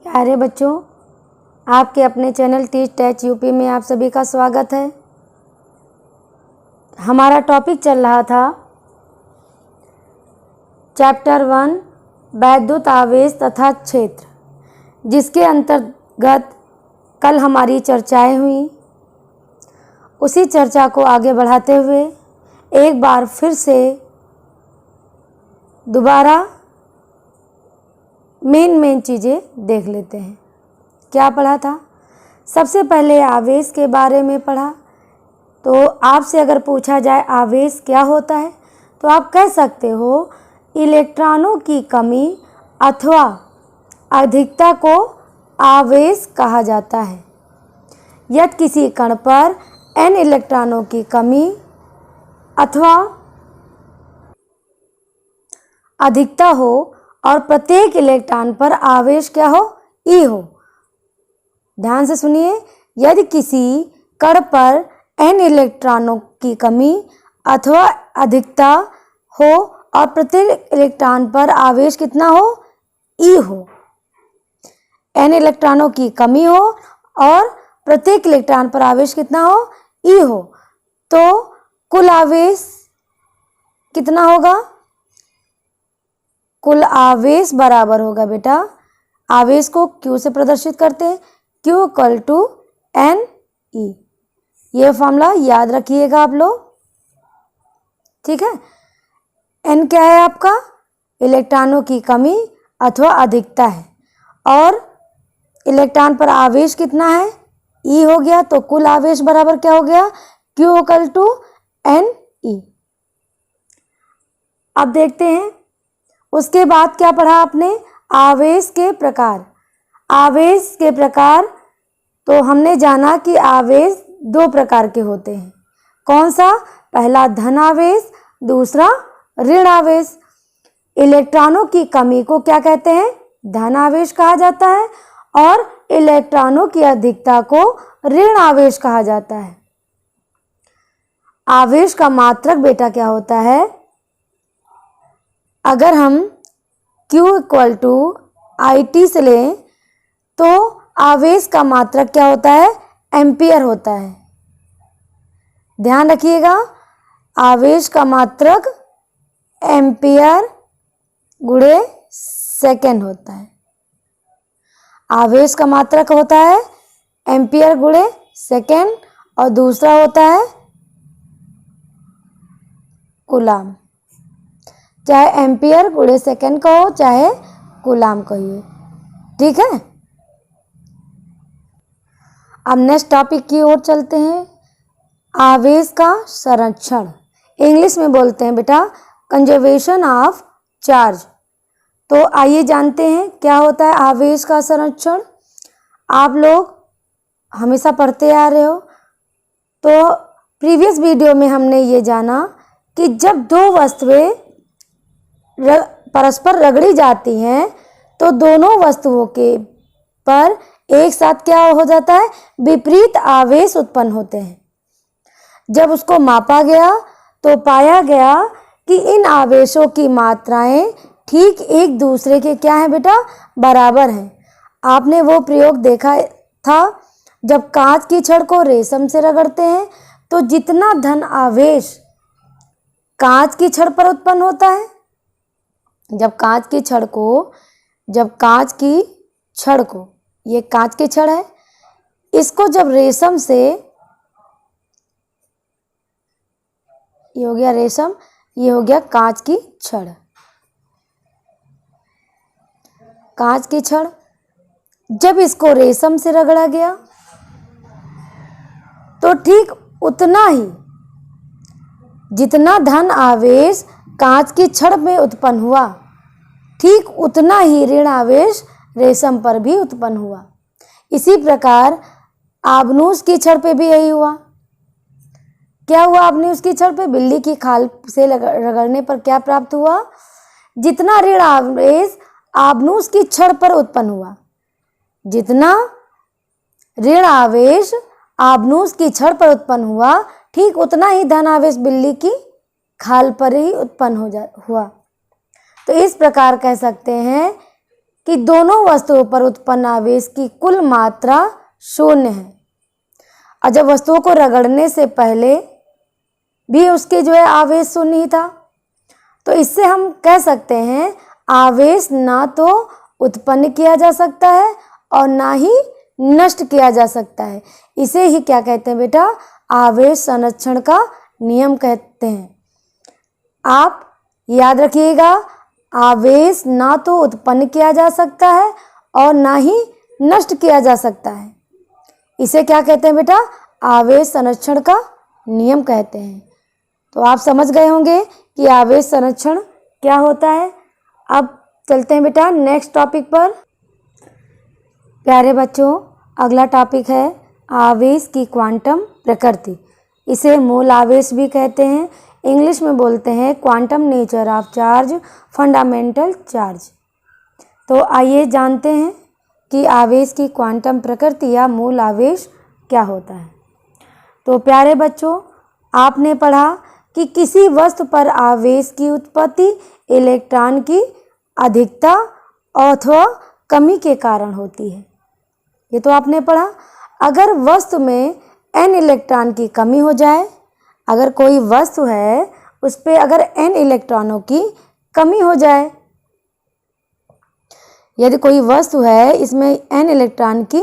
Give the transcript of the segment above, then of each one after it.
प्यारे बच्चों, आपके अपने चैनल टीच टैच यूपी में आप सभी का स्वागत है। हमारा टॉपिक चल रहा था चैप्टर 1 वैद्युत आवेश तथा क्षेत्र, जिसके अंतर्गत कल हमारी चर्चाएं हुई। उसी चर्चा को आगे बढ़ाते हुए एक बार फिर से दोबारा मेन चीज़ें देख लेते हैं। क्या पढ़ा था? सबसे पहले आवेश के बारे में पढ़ा। तो आपसे अगर पूछा जाए आवेश क्या होता है, तो आप कह सकते हो इलेक्ट्रॉनों की कमी अथवा अधिकता को आवेश कहा जाता है। यदि किसी कण पर n इलेक्ट्रॉनों की कमी अथवा अधिकता हो और प्रत्येक इलेक्ट्रॉन पर आवेश क्या हो? E हो। ध्यान से सुनिए, यदि किसी कण पर n इलेक्ट्रॉनों की कमी अथवा अधिकता हो और प्रत्येक इलेक्ट्रॉन पर आवेश कितना हो? E हो। n इलेक्ट्रॉनों की कमी हो और प्रत्येक इलेक्ट्रॉन पर आवेश कितना हो? E हो, तो कुल आवेश कितना होगा? कुल आवेश बराबर होगा बेटा, आवेश को Q से प्रदर्शित करते हैं, Q equal to n e. ये फॉर्मूला याद रखिएगा आप लोग, ठीक है। N क्या है आपका? इलेक्ट्रॉनों की कमी अथवा अधिकता है, और इलेक्ट्रॉन पर आवेश कितना है? E हो गया, तो कुल आवेश बराबर क्या हो गया? Q equal to n e. अब देखते हैं उसके बाद क्या पढ़ा आपने? आवेश के प्रकार। आवेश के प्रकार तो हमने जाना कि आवेश दो प्रकार के होते हैं। कौन सा? पहला धन आवेश, दूसरा ऋण आवेश। इलेक्ट्रॉनों की कमी को क्या कहते हैं? धन आवेश कहा जाता है, और इलेक्ट्रॉनों की अधिकता को ऋण आवेश कहा जाता है। आवेश का मात्रक बेटा क्या होता है? अगर हम Q इक्वल टू IT से लें तो आवेश का मात्रक क्या होता है? एम्पियर होता है। ध्यान रखिएगा, आवेश का मात्रक एम्पियर गुणे सेकेंड होता है। आवेश का मात्रक होता है एम्पियर गुणे सेकेंड, और दूसरा होता है कूलाम। चाहे एम्पियर गुणे सेकेंड कहो, चाहे कूलाम कहिए, ठीक है। अब नेक्स्ट टॉपिक की ओर चलते हैं, आवेश का संरक्षण। इंग्लिश में बोलते हैं बेटा कंजर्वेशन ऑफ चार्ज। तो आइए जानते हैं क्या होता है आवेश का संरक्षण। आप लोग हमेशा पढ़ते आ रहे हो, तो प्रीवियस वीडियो में हमने ये जाना कि जब दो वस्तुएं परस्पर रगड़ी जाती हैं तो दोनों वस्तुओं के पर एक साथ क्या हो जाता है? विपरीत आवेश उत्पन्न होते हैं। जब उसको मापा गया तो पाया गया कि इन आवेशों की मात्राएं ठीक एक दूसरे के क्या है बेटा? बराबर हैं। आपने वो प्रयोग देखा था जब कांच की छड़ को रेशम से रगड़ते हैं तो जितना धन आवेश कांच की छड़ पर उत्पन्न होता है, जब कांच की छड़ को ये कांच की छड़ है, इसको जब रेशम से, ये हो गया रेशम, ये हो गया कांच की छड़। कांच की छड़ जब इसको रेशम से रगड़ा गया तो ठीक उतना ही जितना धन आवेश कांच की छड़ में उत्पन्न हुआ, ठीक उतना ही ऋण आवेश रेशम पर भी उत्पन्न हुआ। इसी प्रकार आबनूस की छड़ पे भी यही हुआ। क्या हुआ आबनूस की छड़ पे? बिल्ली की खाल से रगड़ने पर क्या प्राप्त हुआ? जितना ऋण आवेश आबनूस की छड़ पर उत्पन्न हुआ, जितना ऋण आवेश आबनूस की छड़ पर उत्पन्न हुआ, ठीक उतना ही धन आवेश बिल्ली की खाल पर ही उत्पन्न हुआ। तो इस प्रकार कह सकते हैं कि दोनों वस्तुओं पर उत्पन्न आवेश की कुल मात्रा शून्य है। और जब वस्तुओं को रगड़ने से पहले भी उसके जो है आवेश शून्य ही था, तो इससे हम कह सकते हैं आवेश ना तो उत्पन्न किया जा सकता है और ना ही नष्ट किया जा सकता है। इसे ही क्या कहते हैं बेटा? आवेश संरक्षण का नियम कहते हैं। आप याद रखिएगा, आवेश ना तो उत्पन्न किया जा सकता है और ना ही नष्ट किया जा सकता है। इसे क्या कहते हैं बेटा? आवेश संरक्षण का नियम कहते हैं। तो आप समझ गए होंगे कि आवेश संरक्षण क्या होता है। अब चलते हैं बेटा नेक्स्ट टॉपिक पर। प्यारे बच्चों, अगला टॉपिक है आवेश की क्वांटम प्रकृति। इसे मूल आवेश भी कहते हैं, इंग्लिश में बोलते हैं quantum nature of charge, fundamental charge. तो आइए जानते हैं कि आवेश की क्वांटम प्रकृति या मूल आवेश क्या होता है। तो प्यारे बच्चों, आपने पढ़ा कि किसी वस्तु पर आवेश की उत्पत्ति इलेक्ट्रॉन की अधिकता अथवा कमी के कारण होती है। ये तो आपने पढ़ा। अगर वस्तु में n इलेक्ट्रॉन की कमी हो जाए, अगर कोई वस्तु है उस पर अगर n इलेक्ट्रॉनों की कमी हो जाए, यदि कोई वस्तु है इसमें n इलेक्ट्रॉन की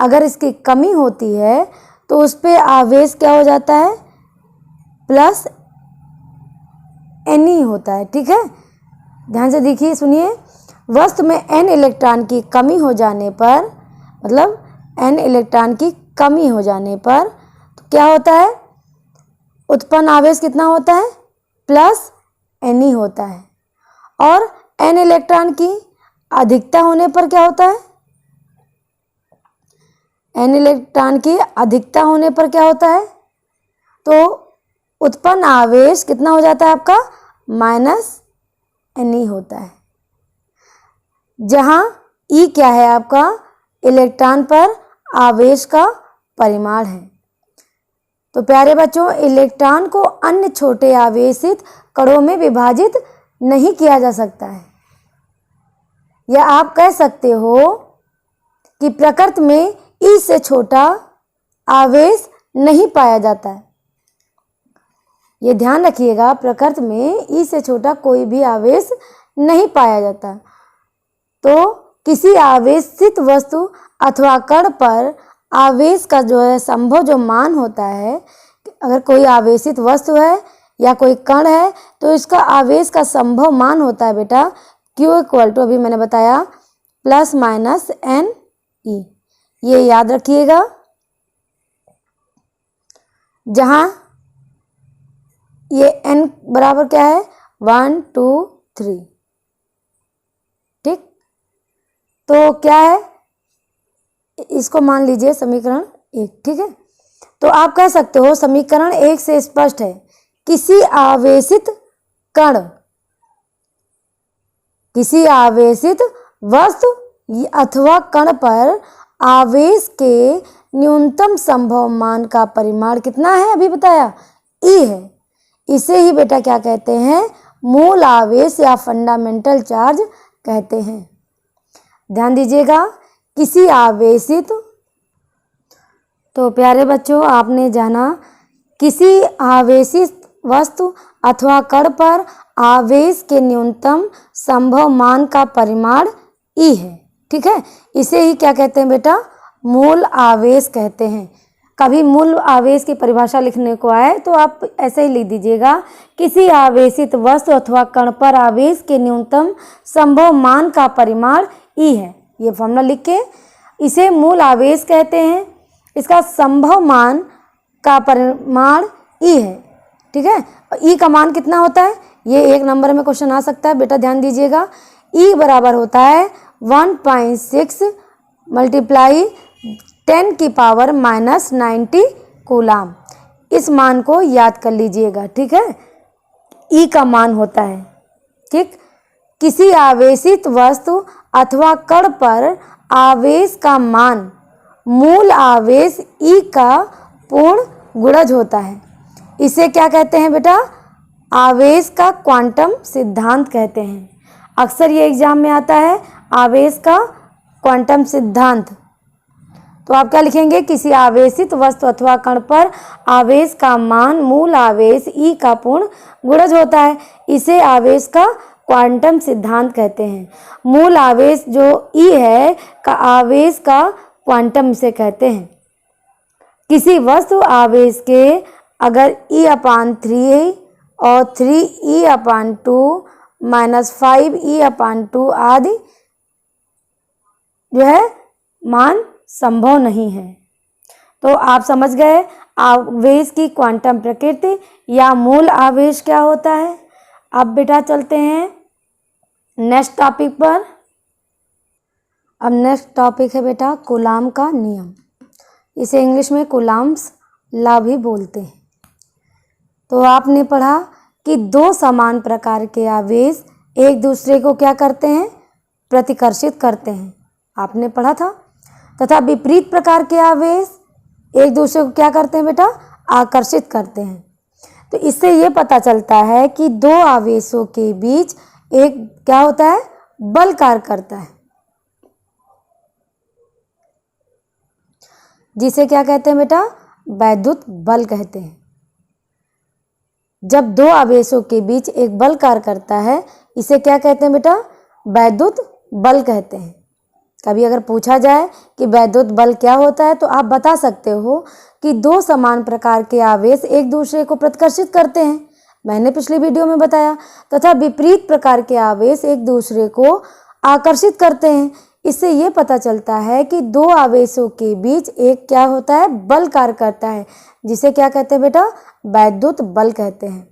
अगर इसकी कमी होती है तो उस पर आवेश क्या हो जाता है? प्लस n ही होता है। ठीक है, ध्यान से देखिए, सुनिए। वस्तु में n इलेक्ट्रॉन की कमी हो जाने पर, मतलब n इलेक्ट्रॉन की कमी हो जाने पर तो क्या होता है? उत्पन्न आवेश कितना होता है? प्लस n ही होता है। और n इलेक्ट्रॉन की अधिकता होने पर क्या होता है? n इलेक्ट्रॉन की अधिकता होने पर क्या होता है? तो उत्पन्न आवेश कितना हो जाता है आपका? माइनस n ही होता है। जहाँ E क्या है आपका? इलेक्ट्रॉन पर आवेश का परिमाण है। तो प्यारे बच्चों, इलेक्ट्रॉन को अन्य छोटे आवेशित कणों में विभाजित नहीं किया जा सकता है, या आप कह सकते हो कि प्रकृति में E से छोटा आवेश नहीं पाया जाता है। ये ध्यान रखिएगा, प्रकृति में E से छोटा कोई भी आवेश नहीं पाया जाता। तो किसी आवेशित वस्तु अथवा कण पर आवेश का जो है संभव जो मान होता है, अगर कोई आवेशित वस्तु है या कोई कण है तो इसका आवेश का संभव मान होता है बेटा Q इक्वल टू, अभी मैंने बताया, प्लस माइनस NE। ये याद रखिएगा। जहाँ ये n बराबर क्या है? 1 2 3। ठीक, तो क्या है? इसको मान लीजिए समीकरण 1। ठीक है, तो आप कह सकते हो समीकरण 1 से स्पष्ट है, किसी आवेशित कण, किसी आवेशित वस्तु अथवा कण पर आवेश के न्यूनतम संभव मान का परिमाण कितना है? अभी बताया, E है। इसे ही बेटा क्या कहते हैं? मूल आवेश या फंडामेंटल चार्ज कहते हैं। ध्यान दीजिएगा, किसी आवेशित। तो प्यारे बच्चों, आपने जाना किसी आवेशित वस्तु अथवा कण पर आवेश के न्यूनतम संभव मान का परिमाण E है। ठीक है, इसे ही क्या कहते हैं बेटा? मूल आवेश कहते हैं। कभी मूल आवेश की परिभाषा लिखने को आए तो आप ऐसे ही लिख दीजिएगा, किसी आवेशित वस्तु अथवा कण पर आवेश के न्यूनतम संभव मान का परिमाण E है। ये फॉर्मूला लिख के इसे मूल आवेश कहते हैं। इसका संभव मान का परिमाण E है। ठीक है, E का मान कितना होता है? ये 1 नंबर में क्वेश्चन आ सकता है बेटा, ध्यान दीजिएगा। E बराबर होता है 1.6 मल्टीप्लाई 10 की पावर माइनस 90 कूलाम। इस मान को याद कर लीजिएगा। ठीक है, E का मान होता है। ठीक, किसी आवेशित वस्तु अथवा कण पर आवेश का मान मूल आवेश E का पूर्ण गुणज होता है। इसे क्या कहते हैं बेटा? आवेश का क्वांटम सिद्धांत कहते हैं। अक्सर ये एग्जाम में आता है, आवेश का क्वांटम सिद्धांत। तो आप क्या लिखेंगे, किसी आवेशित वस्तु अथवा कण पर आवेश का मान मूल आवेश E का पूर्ण गुणज होता है, इसे आवेश का क्वांटम सिद्धांत कहते हैं। मूल आवेश जो E है का आवेश का क्वांटम इसे कहते हैं। किसी वस्तु आवेश के अगर E/3 और 3E/2 -5E/2 आदि जो है मान संभव नहीं है। तो आप समझ गए आवेश की क्वांटम प्रकृति या मूल आवेश क्या होता है। अब बेटा चलते हैं नेक्स्ट टॉपिक पर। अब नेक्स्ट टॉपिक है बेटा कूलाम का नियम। इसे इंग्लिश में कूलाम्स लॉ भी बोलते हैं। तो आपने पढ़ा कि दो समान प्रकार के आवेश एक दूसरे को क्या करते हैं, प्रतिकर्षित करते हैं, आपने पढ़ा था। तथा विपरीत प्रकार के आवेश एक दूसरे को क्या करते हैं बेटा, आकर्षित करते हैं। तो इससे ये पता चलता है कि दो आवेशों के बीच एक क्या होता है, बल कार्य करता है, जिसे क्या कहते हैं बेटा, वैद्युत बल कहते हैं। जब दो आवेशों के बीच एक बल कार्य करता है इसे क्या कहते हैं बेटा, वैद्युत बल कहते हैं। कभी अगर पूछा जाए कि वैद्युत बल क्या होता है तो आप बता सकते हो कि दो समान प्रकार के आवेश एक दूसरे को प्रतिकर्षित करते हैं, मैंने पिछली वीडियो में बताया। तथा विपरीत प्रकार के आवेश एक दूसरे को आकर्षित करते हैं। इससे ये पता चलता है कि दो आवेशों के बीच एक क्या होता है, बल कार्य करता है, जिसे क्या कहते हैं बेटा, वैद्युत बल कहते हैं।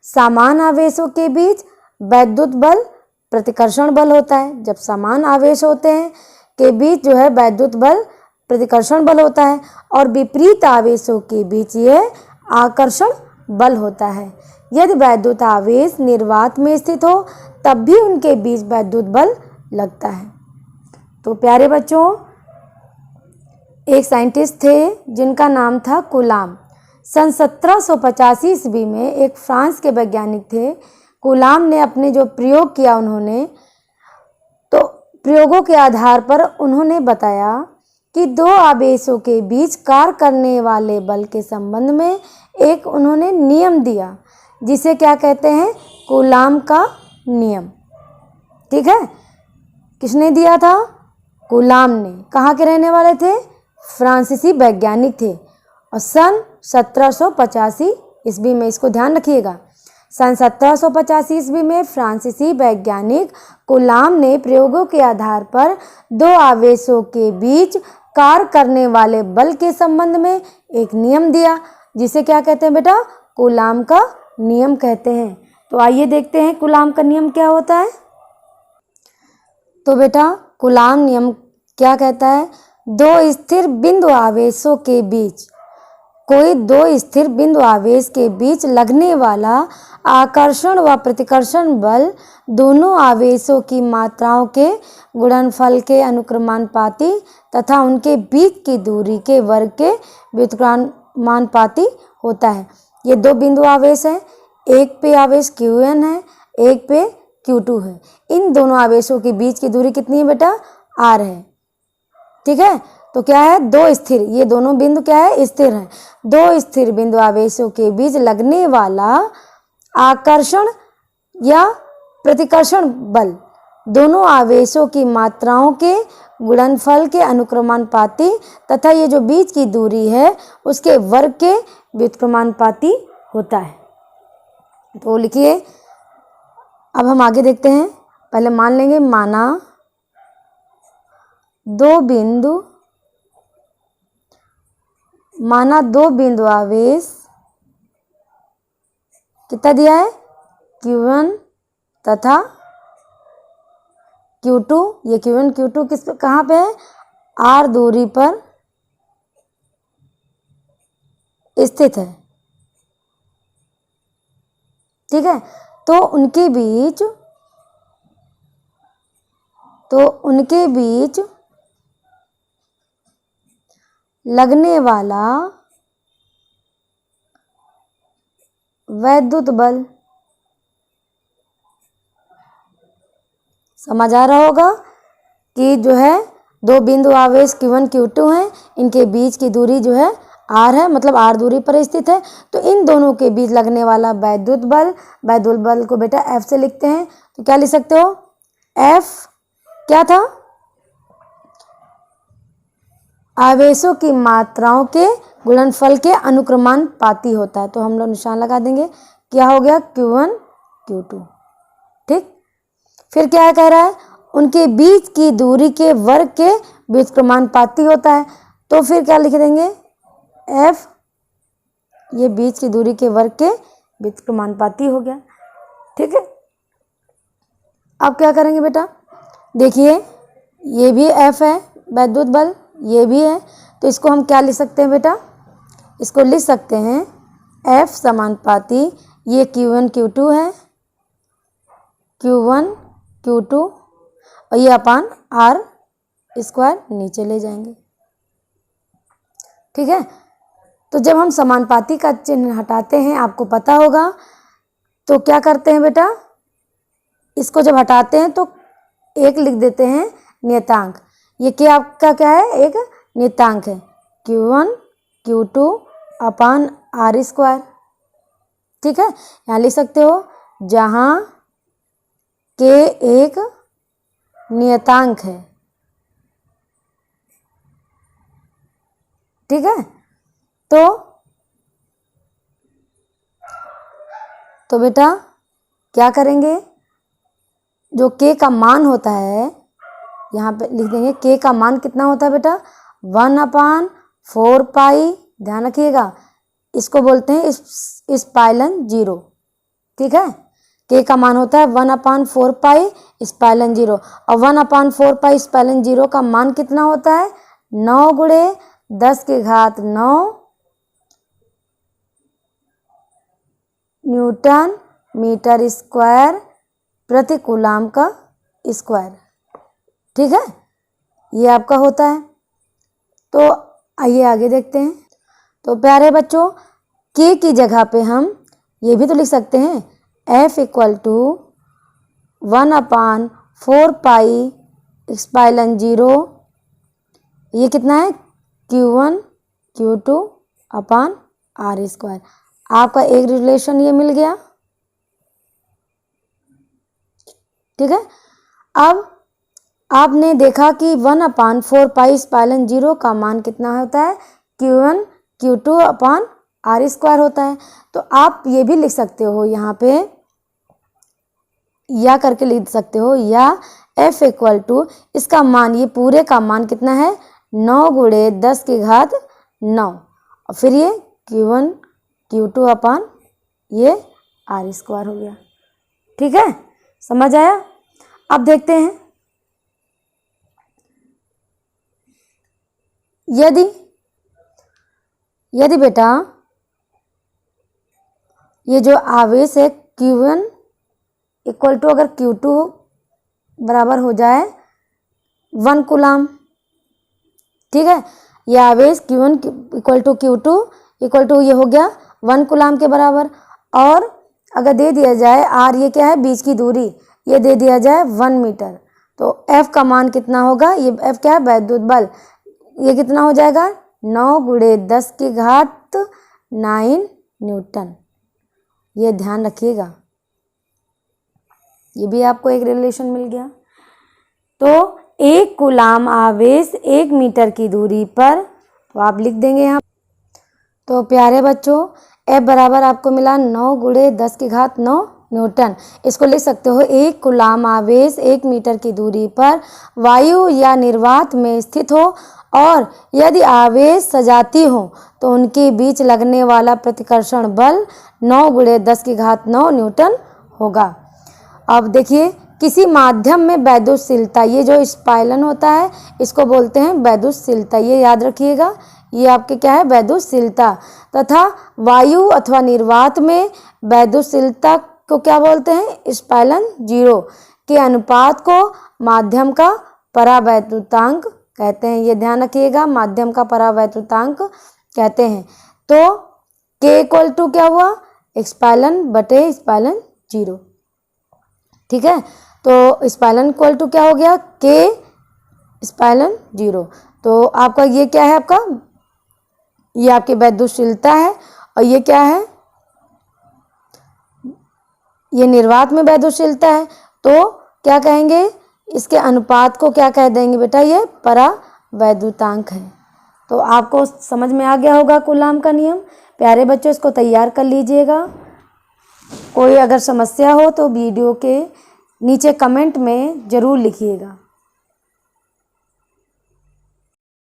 समान आवेशों के बीच वैद्युत बल प्रतिकर्षण बल होता है। जब समान आवेश होते हैं के बीच जो है वैद्युत बल प्रतिकर्षण बल होता है, और विपरीत आवेशों के बीच यह आकर्षण बल होता है। यदि वैद्युत आवेश निर्वात में स्थित हो तब भी उनके बीच वैद्युत बल लगता है। तो प्यारे बच्चों, एक साइंटिस्ट थे जिनका नाम था कूलाम। सन 1785 ईस्वी में एक फ्रांस के वैज्ञानिक थे। कूलाम ने अपने जो प्रयोग किया उन्होंने, तो प्रयोगों के आधार पर उन्होंने बताया कि दो आवेशों के बीच कार्य करने वाले बल के संबंध में एक उन्होंने नियम दिया, जिसे क्या कहते हैं, कूलाम का नियम। ठीक है, किसने दिया था, कूलाम ने। कहाँ के रहने वाले थे, फ्रांसीसी वैज्ञानिक थे। और सन 1785 ईस्वी में, इसको ध्यान रखिएगा, सन 1785 ईस्वी में फ्रांसीसी वैज्ञानिक कूलाम ने प्रयोगों के आधार पर दो आवेशों के बीच कार्य करने वाले बल के संबंध में एक नियम दिया, जिसे क्या कहते हैं बेटा, कूलाम का नियम कहते हैं। तो आइए देखते हैं कूलाम का नियम क्या होता है। तो बेटा कूलाम नियम क्या कहता है, दो स्थिर बिंदु आवेशों के बीच, कोई दो स्थिर बिंदु आवेश के बीच लगने वाला आकर्षण व प्रतिकर्षण बल दोनों आवेशों की मात्राओं के गुणनफल के अनुक्रमानुपाती तथा उनके बीच की दूरी के वर्ग के व्युत्क्रमानुपाती होता है। ये दो बिंदु आवेश हैं, एक पे आवेश Qn है, एक पे Q2 है। इन दोनों आवेशों के बीच की दूरी कितनी है बेटा, r है। ठीक है, तो क्या है, दो स्थिर, ये दोनों बिंदु क्या है, स्थिर हैं। दो स्थिर बिंदु आवेशों के बीच लगने वाला आकर्षण या प्रतिकर्षण बल दोनों आवेशों की मात्राओं के गुणनफल के अनुक्रमानुपाती तथा ये जो बीच की दूरी है उसके वर्ग के व्युत्क्रमानुपाती होता है। तो लिखिए, अब हम आगे देखते हैं। पहले मान लेंगे, माना दो बिंदु आवेश कितना दिया है, Q1 तथा Q2। ये Q1 Q2 किस कहाँ पे है, R दूरी पर स्थित है। ठीक है, तो उनके बीच लगने वाला वैद्युत बल, समझ आ रहा होगा, कि जो है दो बिंदु आवेश Q1 Q2 हैं, इनके बीच की दूरी जो है R है, मतलब R दूरी पर स्थित है। तो इन दोनों के बीच लगने वाला वैद्युत बल को बेटा F से लिखते हैं। तो क्या लिख सकते हो, F क्या था, आवेशों की मात्राओं के गुणनफल के अनुक्रमानुपाती होता है। तो हम लोग निशान लगा देंगे, क्या हो गया, Q1 Q2। ठीक, फिर क्या कह रहा है, उनके बीच की दूरी के वर्ग के व्युत्क्रमानुपाती होता है। तो फिर क्या लिख देंगे, F, ये बीच की दूरी के वर्ग के व्युत्क्रमानुपाती हो गया। ठीक है, अब क्या करेंगे बेटा, देखिए ये भी F है वैद्युत बल, ये भी है। तो इसको हम क्या लिख सकते हैं बेटा, इसको लिख सकते हैं F समानुपाती, ये Q1 Q2 है, Q1 Q2, और ये अपान R स्क्वायर नीचे ले जाएंगे। ठीक है, तो जब हम समानुपाती का चिन्ह हटाते हैं, आपको पता होगा, तो क्या करते हैं बेटा, इसको जब हटाते हैं तो एक लिख देते हैं नियतांक। ये क्या आपका क्या है, एक नियतांक है, Q1 Q2 अपान R स्क्वायर। ठीक है, यहाँ लिख सकते हो, जहाँ K एक नियतांक है। ठीक है, तो बेटा क्या करेंगे, जो K का मान होता है, यहाँ पे लिख देंगे K का मान कितना होता है बेटा, 1/4 पाई, ध्यान रखिएगा, इसको बोलते हैं स्पाइलन जीरो। ठीक है, K का मान होता है 1/4 पाई स्पाइलन जीरो, और 1/4 पाई स्पाइलन जीरो का मान कितना होता है, 9 गुणे 10 की घात 9 न्यूटन मीटर स्क्वायर प्रति कूलाम का स्क्वायर। ठीक है, ये आपका होता है। तो आइए आगे देखते हैं। तो प्यारे बच्चों, K की जगह पे हम ये भी तो लिख सकते हैं, F = 1/4 पाई स्पाइलन जीरो, ये कितना है, Q1 Q2 अपान R स्क्वायर। आपका एक रिलेशन ये मिल गया। ठीक है, अब आपने देखा कि 1/4 पाई स्पाइलन जीरो का मान कितना होता है, Q1 Q2 अपान R स्क्वायर होता है। तो आप ये भी लिख सकते हो, यहाँ पे या करके लिख सकते हो, या F = इसका मान, ये पूरे का मान कितना है, 9 गुणे 10 की घात 9, और फिर ये Q1 Q2 अपान ये R स्क्वायर हो गया। ठीक है, समझ आया। अब देखते हैं, यदि बेटा ये जो आवेश है Q1 = अगर Q2 बराबर हो जाए 1 कूलाम। ठीक है, ये आवेश Q1 = Q2 = ये हो गया 1 कूलाम के बराबर, और अगर दे दिया जाए R, ये क्या है, बीच की दूरी, ये दे दिया जाए 1 मीटर, तो F का मान कितना होगा, ये F क्या है, वैद्युत बल, ये कितना हो जाएगा, 9 गुणे 10 की घात 9 न्यूटन। ये ध्यान रखिएगा, ये भी आपको एक रिलेशन मिल गया। तो 1 कूलाम आवेश 1 मीटर की दूरी पर, तो आप लिख देंगे यहाँ। तो प्यारे बच्चों, F बराबर आपको मिला 9 गुणे 10 की घात 9 न्यूटन। इसको लिख सकते हो, 1 कूलाम आवेश 1 मीटर की दूरी पर वायु या निर्वात में स्थित हो, और यदि आवेश सजाती हो तो उनके बीच लगने वाला प्रतिकर्षण बल 9 गुणे 10 की घात 9 न्यूटन होगा। अब देखिए, किसी माध्यम में वैद्युतशीलता, ये जो स्पाइलन होता है इसको बोलते हैं वैद्युतशीलता, ये याद रखिएगा, ये आपके क्या है, वैद्युतशीलता। तथा वायु अथवा निर्वात में वैद्युतशीलता को क्या बोलते हैं, स्पाइलन जीरो के अनुपात को माध्यम का परावैद्युतांक कहते हैं। ये ध्यान रखिएगा, माध्यम का परावैद्युतांक कहते हैं। तो K = क्या हुआ, स्पाइलन बटे स्पाइलन जीरो। ठीक है, तो स्पाइलन = क्या हो गया, K स्पाइलन 0। तो आपका ये क्या है, आपका ये आपकी वैद्युतशीलता है, और ये क्या है, ये निर्वात में वैद्युतशीलता है। तो क्या कहेंगे, इसके अनुपात को क्या कह देंगे बेटा, ये परावैद्युतांक है। तो आपको समझ में आ गया होगा कूलाम का नियम। प्यारे बच्चों, इसको तैयार कर लीजिएगा। कोई अगर समस्या हो तो वीडियो के नीचे कमेंट में ज़रूर लिखिएगा।